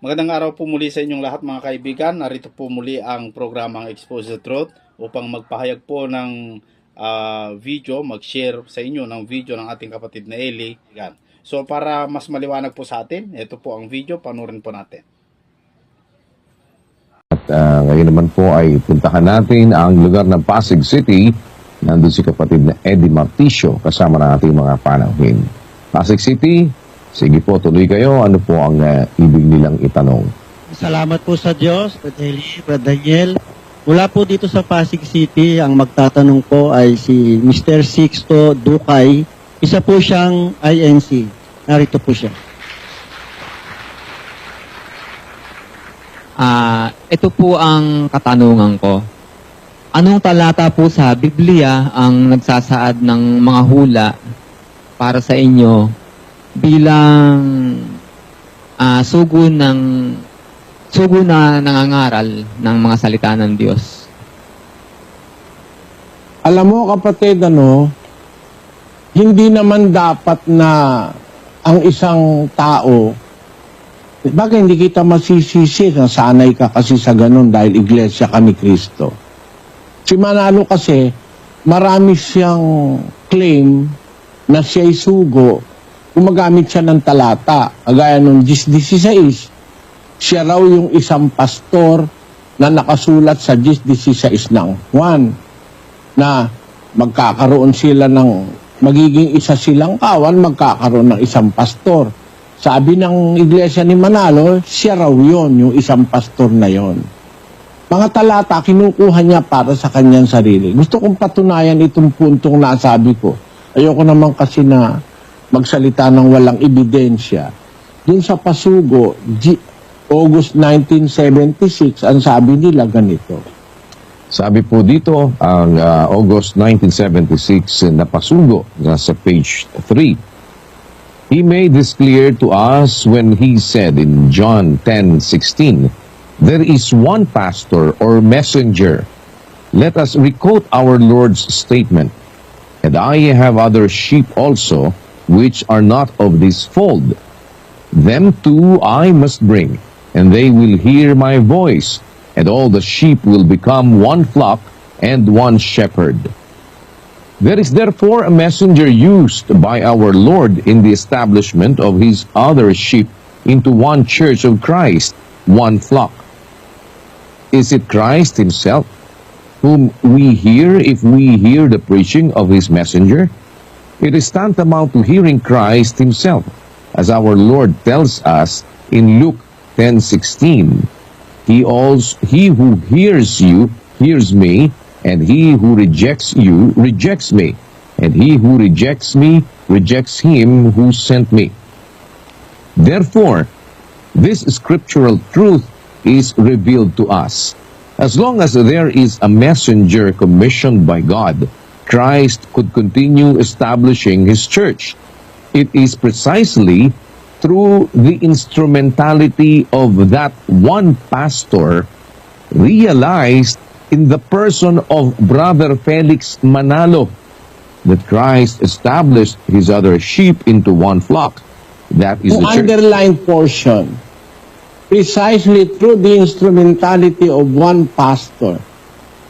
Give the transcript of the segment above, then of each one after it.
Magandang araw po muli sa inyong lahat mga kaibigan. Narito po muli ang programang Expose the Truth upang magpahayag po ng video, mag-share sa inyo ng video ng ating kapatid na Eli. So para mas maliwanag po sa atin, ito po ang video, panoorin po natin. At ngayon naman po ay puntahan natin ang lugar ng Pasig City. Nandun si kapatid na Eddie Marticio kasama ng ating mga panauhin. Pasig City, sige po, tuloy kayo. Ano po ang ibig nilang itanong? Salamat po sa Diyos, Brother Eli, Brother Daniel. Mula po dito sa Pasig City, ang magtatanong po ay si Mr. Sixto Ducay. Isa po siyang INC. Narito po siya. Ito po ang katanungan ko. Anong talata po sa Biblia ang nagsasaad ng mga hula para sa inyo bilang sugo na nangangaral ng mga salita ng Diyos? Alam mo kapatid, hindi naman dapat na ang isang tao, bakit hindi kita masisisi na sanay ka kasi sa ganun dahil iglesia ka ni Kristo. Si Manalo kasi, marami siyang claim na siya'y sugo, gumagamit siya ng talata. Kagaya nung 10:16, siya raw yung isang pastor na nakasulat sa 10:16 ng Juan na magkakaroon sila magiging isa silang kawan, magkakaroon ng isang pastor. Sabi ng iglesia ni Manalo, siya raw yun, yung isang pastor na yon. Mga talata, kinukuha niya para sa kanyang sarili. Gusto kong patunayan itong puntong nasabi ko. Ayoko naman kasi na magsalita ng walang ebidensya. Doon sa Pasugo, August 1976, ang sabi nila ganito. Sabi po dito, ang August 1976 na Pasugo, nasa page 3. He made this clear to us when he said in John 10:16, "There is one pastor or messenger." Let us requote our Lord's statement, "And I have other sheep also, which are not of this fold. Them too I must bring, and they will hear my voice, and all the sheep will become one flock and one shepherd." There is therefore a messenger used by our Lord in the establishment of his other sheep into one church of Christ, one flock. Is it Christ himself whom we hear if we hear the preaching of his messenger? It is tantamount to hearing Christ himself, as our Lord tells us in Luke 10:16. He who hears you hears me, and he who rejects you rejects me, and he who rejects me rejects him who sent me. Therefore, this scriptural truth is revealed to us. As long as there is a messenger commissioned by God, Christ could continue establishing his church. It is precisely through the instrumentality of that one pastor realized in the person of Brother Felix Manalo that Christ established his other sheep into one flock. That is the church. Underlined portion. Precisely through the instrumentality of one pastor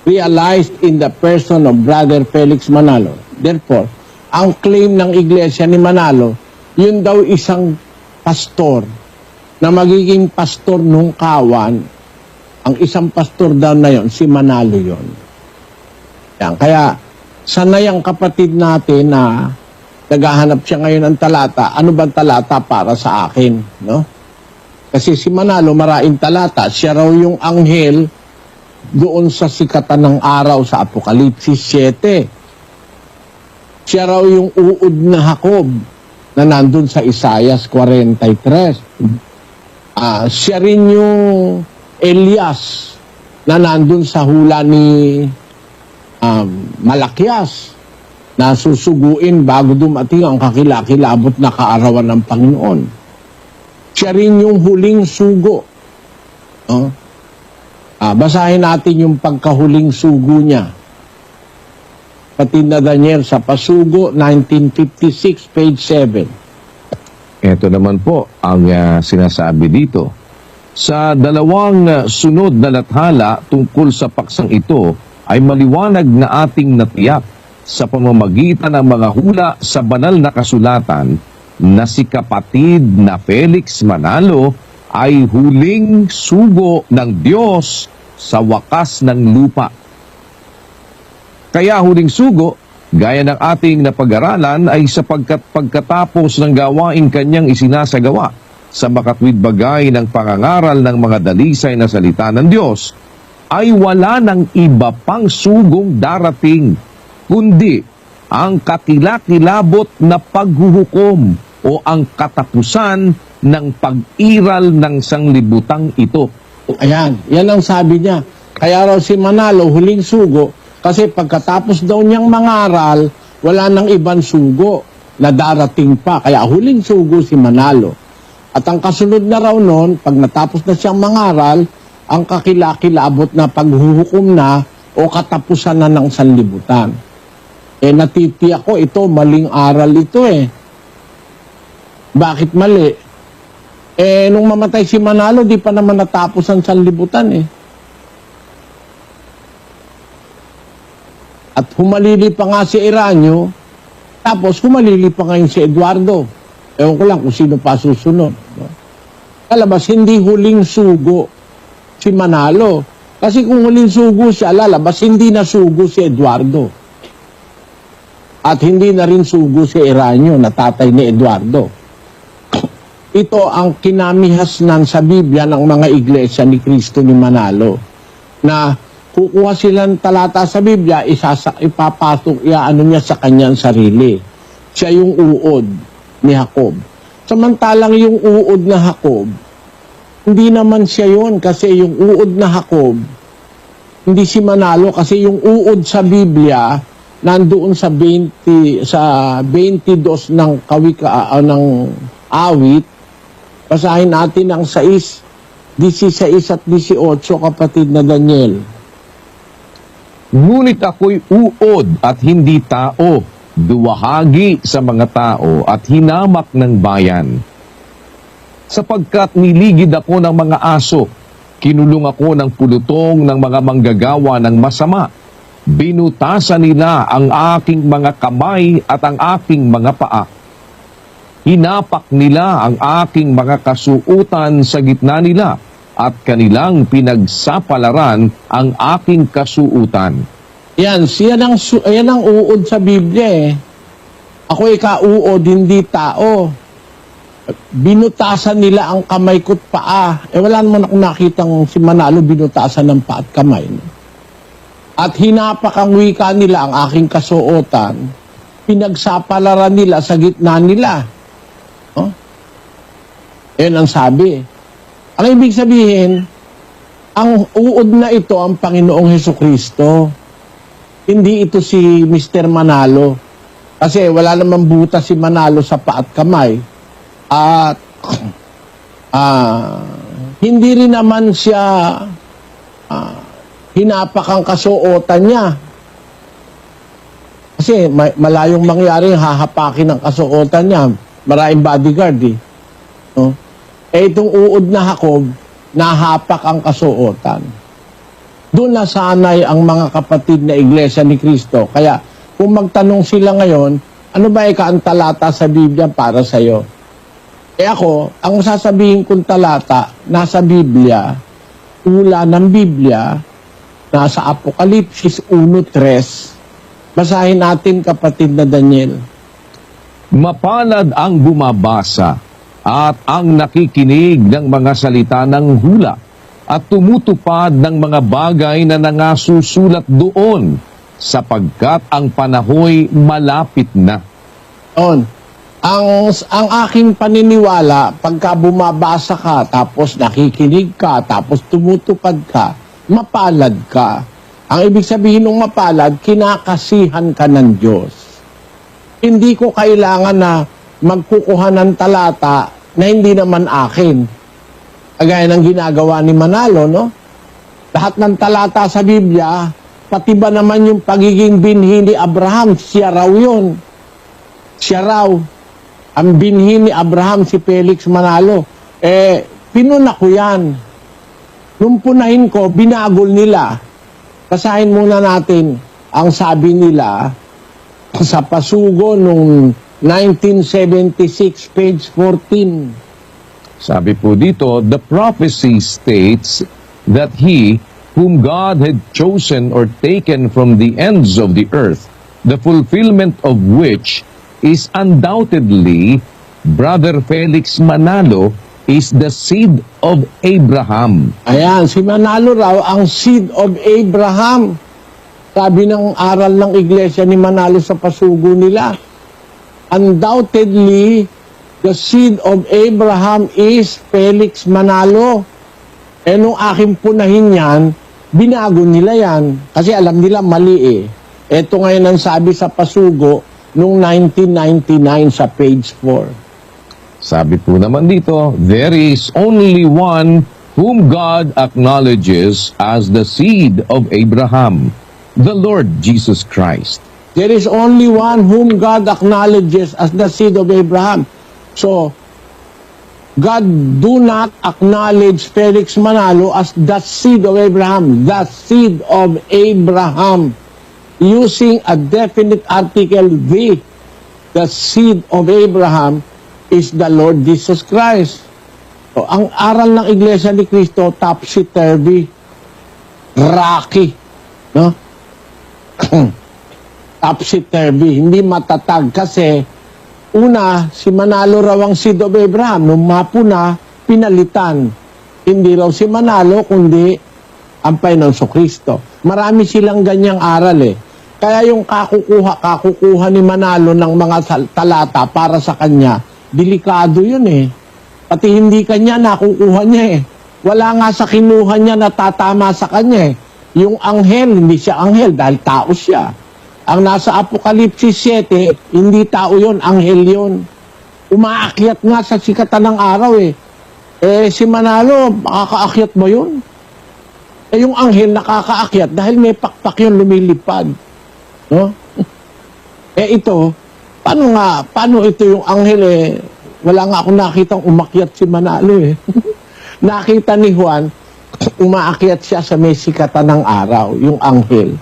realized in the person of Brother Felix Manalo. Therefore, ang claim ng iglesia ni Manalo, yun daw isang pastor na magiging pastor nung kawan. Ang isang pastor daw na yon, si Manalo yon. Yan. Kaya, sanay ang kapatid natin na naghahanap siya ngayon ng talata. Ano bang talata para sa akin? No? Kasi si Manalo, maraming talata. Siya raw yung anghel doon sa sikatan ng araw sa Apokalipsis 7. Siya raw yung uod na Jacob na nandun sa Isaias 43. Siya rin yung Elias na nandun sa hula ni Malakias na susuguin bago dumating ang kakilakilabot na kaarawan ng Panginoon. Siya rin yung huling sugo. Basahin natin yung pagkahuling sugo niya. Kapatid na Daniel sa Pasugo, 1956, page 7. Ito naman po ang sinasabi dito. Sa dalawang sunod na lathala tungkol sa paksang ito ay maliwanag na ating natiyak sa pamamagitan ng mga hula sa banal na kasulatan na si kapatid na Felix Manalo ay huling sugo ng Diyos sa wakas ng lupa. Kaya huling sugo, gaya ng ating napag-aralan, ay sapagkat pagkatapos ng gawain kanyang isinasagawa sa makatwid bagay ng pangangaral ng mga dalisay na salita ng Diyos, ay wala ng iba pang sugong darating, kundi ang kakilakilabot na paghuhukom o ang katapusan ng pag-iral ng sanglibutang ito. Ayan, yan ang sabi niya. Kaya raw si Manalo, huling sugo, kasi pagkatapos daw niyang mangaral, wala nang ibang sugo na darating pa. Kaya huling sugo si Manalo. At ang kasunod na raw noon, pag natapos na siyang mangaral, ang kakilakilabot na paghuhukom na o katapusan na ng sanlibutan. Natitiyak ko, ito, maling aral ito eh. Bakit mali? Nung mamatay si Manalo, di pa naman natapos ang sanlibutan eh. At humalili pa nga si Eranio, tapos humalili pa ngayon si Eduardo. Ewan ko lang kung sino pa susunod. No? Lalabas, hindi huling sugo si Manalo. Kasi kung huling sugo siya, lalabas, hindi na sugo si Eduardo. At hindi na rin sugo si Eranio, na tatay ni Eduardo. Ito ang kinamihasnan sa Biblia ng mga iglesia ni Kristo ni Manalo. Na kukuha silang talata sa Biblia, ipapasok, iaano niya sa kanyang sarili. Siya yung uod ni Jacob. Samantalang yung uod na Jacob, hindi naman siya yun kasi yung uod na Jacob, hindi si Manalo kasi yung uod sa Biblia, nandoon sa 22 ng ng awit, basahin natin ang 6, 16 at 18, kapatid na Daniel. Ngunit ako'y uod at hindi tao, duwahagi sa mga tao at hinamak ng bayan. Sapagkat niligid ako ng mga aso, kinulong ako ng pulutong ng mga manggagawa ng masama. Binutasan nila ang aking mga kamay at ang aking mga paa. Hinapak nila ang aking mga kasuutan sa gitna nila at kanilang pinagsapalaran ang aking kasuutan. Yan, yan ang uod sa Biblia eh. Ako ikauod, hindi tao. Binutasan nila ang kamay ko't paa. Wala naman akong nakitang si Manalo binutasan ng paa at kamay. At hinapak ang wika nila ang aking kasuotan. Pinagsapalaran nila sa gitna nila. Oh? Yan ang sabi. Ang ibig sabihin, ang uod na ito ang Panginoong Hesukristo. Hindi ito si Mr. Manalo. Kasi wala namang buta si Manalo sa paa at kamay. At hindi rin naman siya hinapak ang kasuotan niya. Kasi malayong mangyari hahapakin ang kasuotan niya. Maraming bodyguard eh. No? Itong uod na Jacob, nahapak ang kasuotan. Doon nasanay ang mga kapatid na iglesia ni Kristo. Kaya kung magtanong sila ngayon, ano ba ang talata sa Biblia para sa'yo? Ako, ang sasabihin kong talata, nasa Biblia, ula ng Biblia, nasa Apokalipsis 1:3. Basahin natin, kapatid na Daniel. Mapalad ang bumabasa at ang nakikinig ng mga salita ng hula at tumutupad ng mga bagay na nangasusulat doon sapagkat ang panahoy malapit na. Ang aking paniniwala, pagka bumabasa ka, tapos nakikinig ka, tapos tumutupad ka, mapalad ka. Ang ibig sabihin ng mapalad, kinakasihan ka ng Diyos. Hindi ko kailangan na magkukuha ng talata na hindi naman akin. Kagaya ng ginagawa ni Manalo, no? Lahat ng talata sa Biblia, pati ba naman yung pagiging binhi ni Abraham, siya raw yun. Siya raw. Ang binhi ni Abraham, si Felix Manalo. pinuna ko yan. Nung punahin ko, binagol nila. Basahin muna natin ang sabi nila sa pasugo nung 1976, page 14. Sabi po dito, the prophecy states that he whom God had chosen or taken from the ends of the earth, the fulfillment of which is undoubtedly Brother Felix Manalo, is the seed of Abraham. Ayan, si Manalo raw ang seed of Abraham. Sabi ng aral ng iglesia ni Manalo sa pasugo nila, undoubtedly, the seed of Abraham is Felix Manalo. Eh, nung aking punahin yan, binago nila yan. Kasi alam nila mali eh. Ito ngayon ang sabi sa pasugo nung 1999 sa page 4. Sabi po naman dito, there is only one whom God acknowledges as the seed of Abraham, the Lord Jesus Christ. There is only one whom God acknowledges as the seed of Abraham. So, God do not acknowledge Felix Manalo as the seed of Abraham, the seed of Abraham, using a definite article, the seed of Abraham is the Lord Jesus Christ. So, ang aral ng Iglesia ni Cristo, topsy-turvy, rocky, no? Topsy-turvy, hindi matatag kasi una, si Manalo raw ang seed of Abraham. Nung mapuna, pinalitan. Hindi raw si Manalo, kundi ang Panginoon Kristo. Marami silang ganyang aral eh. Kaya yung kakukuha ni Manalo ng mga talata para sa kanya, delikado yun eh. Pati hindi kanya nakukuha niya eh. Wala nga sa kinuha niya na tatama sa kanya eh. Yung anghel, hindi siya anghel dahil tao siya. Ang nasa Apokalipsis 7, hindi tao yun, anghel yun. Umaakyat nga sa sikatan ng araw eh. Eh si Manalo, makakaakyat ba yun? Eh yung anghel nakakaakyat dahil may pakpak yun lumilipad. No? Eh ito, paano ito yung anghel eh? Wala nga akong nakitang umakyat si Manalo eh. Nakita ni Juan, umaakyat siya sa may sikatan ng araw, yung anghel.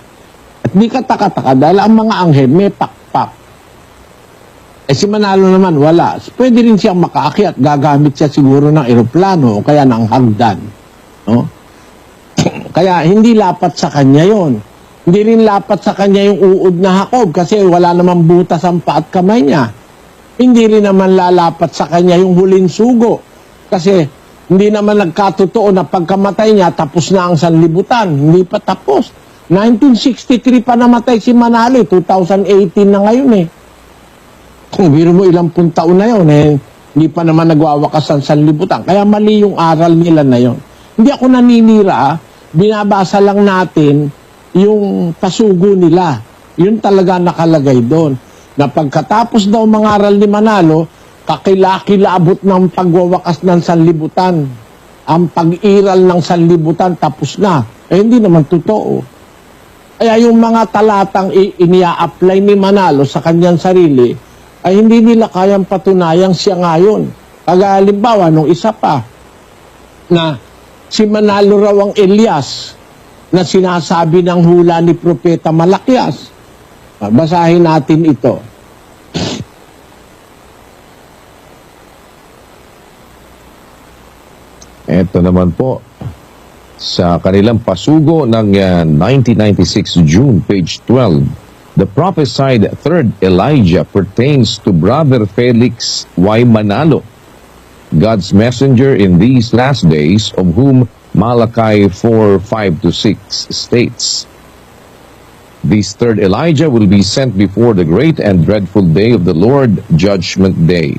At di kataka-taka dahil ang mga anghel may pakpak. Eh si Manalo naman, wala. Pwede rin siyang makaakyat. Gagamit siya siguro ng eroplano o kaya ng hagdan. No? Kaya hindi lapat sa kanya yon. Hindi rin lapat sa kanya yung uod na Jacob kasi wala namang butas ang paa at kamay niya. Hindi rin naman lalapat sa kanya yung huling sugo kasi hindi naman nagkatotoo na pagkamatay niya tapos na ang sanlibutan. Hindi pa tapos. 1963 pa namatay si Manalo, 2018 na ngayon eh. Kung biro mo ilang pung taon na yun eh, hindi pa naman nagwawakas ang sanlibutan. Kaya mali yung aral nila na yun. Hindi ako naninira, binabasa lang natin yung pasugo nila. Yun talaga nakalagay doon. Na pagkatapos daw mangaral ni Manalo, kakilakilabot ng pagwawakas ng sanlibutan. Ang pag-iral ng sanlibutan tapos na. Eh hindi naman totoo. Kaya yung mga talatang inia-apply ni Manalo sa kanyang sarili, ay hindi nila kayang patunayang siya ngayon. Halimbawa, nung isa pa, na si Manalo raw ang Elias, na sinasabi ng hula ni Propeta Malakias. Basahin natin ito. Ito naman po, sa kanilang pasugo ng 1996 June, page 12, the prophesied third Elijah pertains to Brother Felix Y. Manalo, God's messenger in these last days, of whom Malachi 4:5-6 states, this third Elijah will be sent before the great and dreadful day of the Lord, Judgment Day.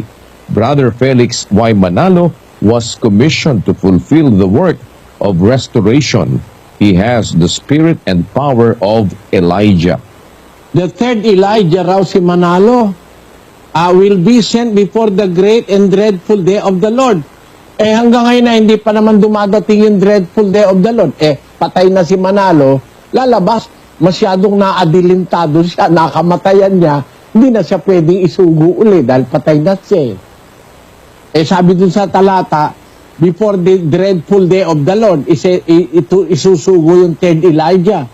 Brother Felix Y. Manalo was commissioned to fulfill the work of restoration. He has the spirit and power of Elijah. The third Elijah raw si Manalo will be sent before the great and dreadful day of the Lord. Eh hanggang ngayon na hindi pa naman dumadating yung dreadful day of the Lord. Eh patay na si Manalo, lalabas, masyadong naadilintado siya, nakamatayan niya, hindi na siya pwedeng isugo uli dahil patay na siya. Eh sabi dun sa talata, before the dreadful day of the Lord, isusugo yung third Elijah.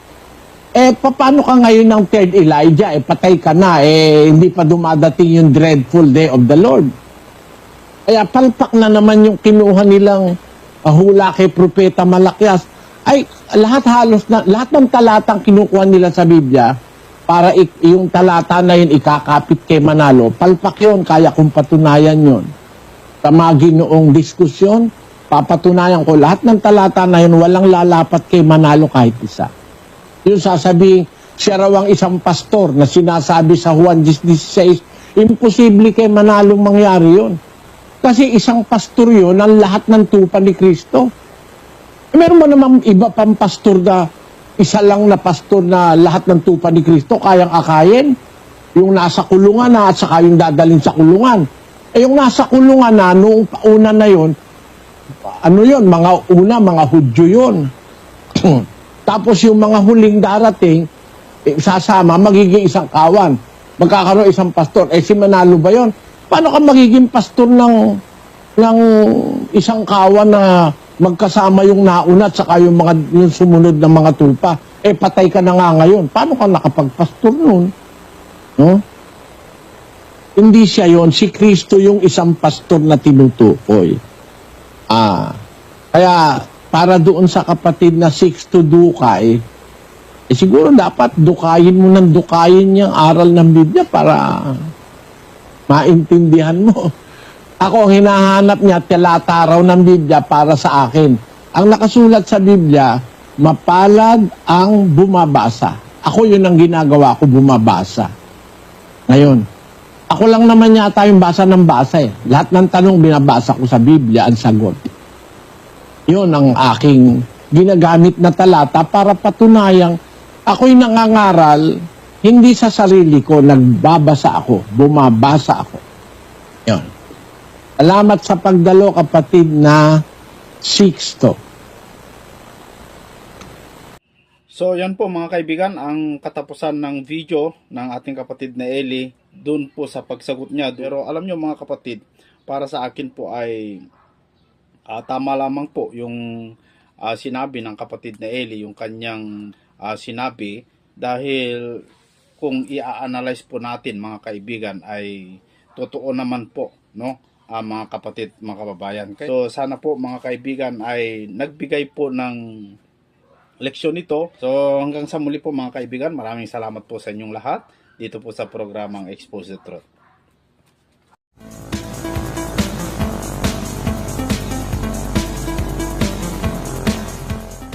Paano ka ngayon ng third Elijah? Patay ka na, hindi pa dumadating yung dreadful day of the Lord. Kaya palpak na naman yung kinuha nilang hula kay Propeta Malakias. Lahat ng talatang kinukuha nila sa Biblia, para yung talata na yun ikakapit kay Manalo, palpak yun, kaya kong patunayan yun. Sa mga ginoong diskusyon, papatunayan ko, lahat ng talata na yun, walang lalapat kay Manalo kahit isa. Yung sasabihin, siya raw ang isang pastor na sinasabi sa Juan 16, imposible kay Manalo mangyari yun. Kasi isang pastor yun ang lahat ng tupa ni Kristo. Meron mo namang iba pang pastor na isa lang na pastor na lahat ng tupa ni Kristo kayang akayin? Yung nasa kulungan na at saka yung dadalhin sa kulungan. Yung nasa kulungan na noong pauna na yun, mga Hudyo yun. Tapos yung mga huling darating, sasama, magiging isang kawan. Magkakaroon isang pastor. Si Manalo ba yun? Paano ka magiging pastor ng isang kawan na magkasama yung nauna at saka yung sumunod na mga tulpa? Patay ka na nga ngayon. Paano ka nakapagpastor nun? No? Hindi siya yon, si Kristo yung isang pastor na tinutukoy. Kaya para doon sa kapatid na Sixto Dukay, siguro dapat dukayin mo ng dukayin yung aral ng Biblia para maintindihan mo. Ako, ang hinahanap niya, talata raw ng Biblia para sa akin. Ang nakasulat sa Biblia, mapalad ang bumabasa. Ako yun ang ginagawa ko, bumabasa. Ngayon, ako lang naman yata yung basa ng basa eh. Lahat ng tanong binabasa ko sa Biblia, ang sagot. Yun ang aking ginagamit na talata para patunayang ako'y nangangaral, hindi sa sarili ko, nagbabasa ako, bumabasa ako. Yun. Salamat sa pagdalo, kapatid na Sixto. So yan po mga kaibigan, ang katapusan ng video ng ating kapatid na Eli, doon po sa pagsagot niya. Pero alam nyo mga kapatid, para sa akin po ay tama lamang po yung sinabi ng kapatid na Eli, yung kanyang sinabi, dahil kung i-analyze po natin mga kaibigan ay totoo naman po, no? Mga kapatid, mga kababayan. So sana po mga kaibigan ay nagbigay po ng leksyon ito. So hanggang sa muli po mga kaibigan, maraming salamat po sa inyong lahat dito po sa programang Expose the Truth.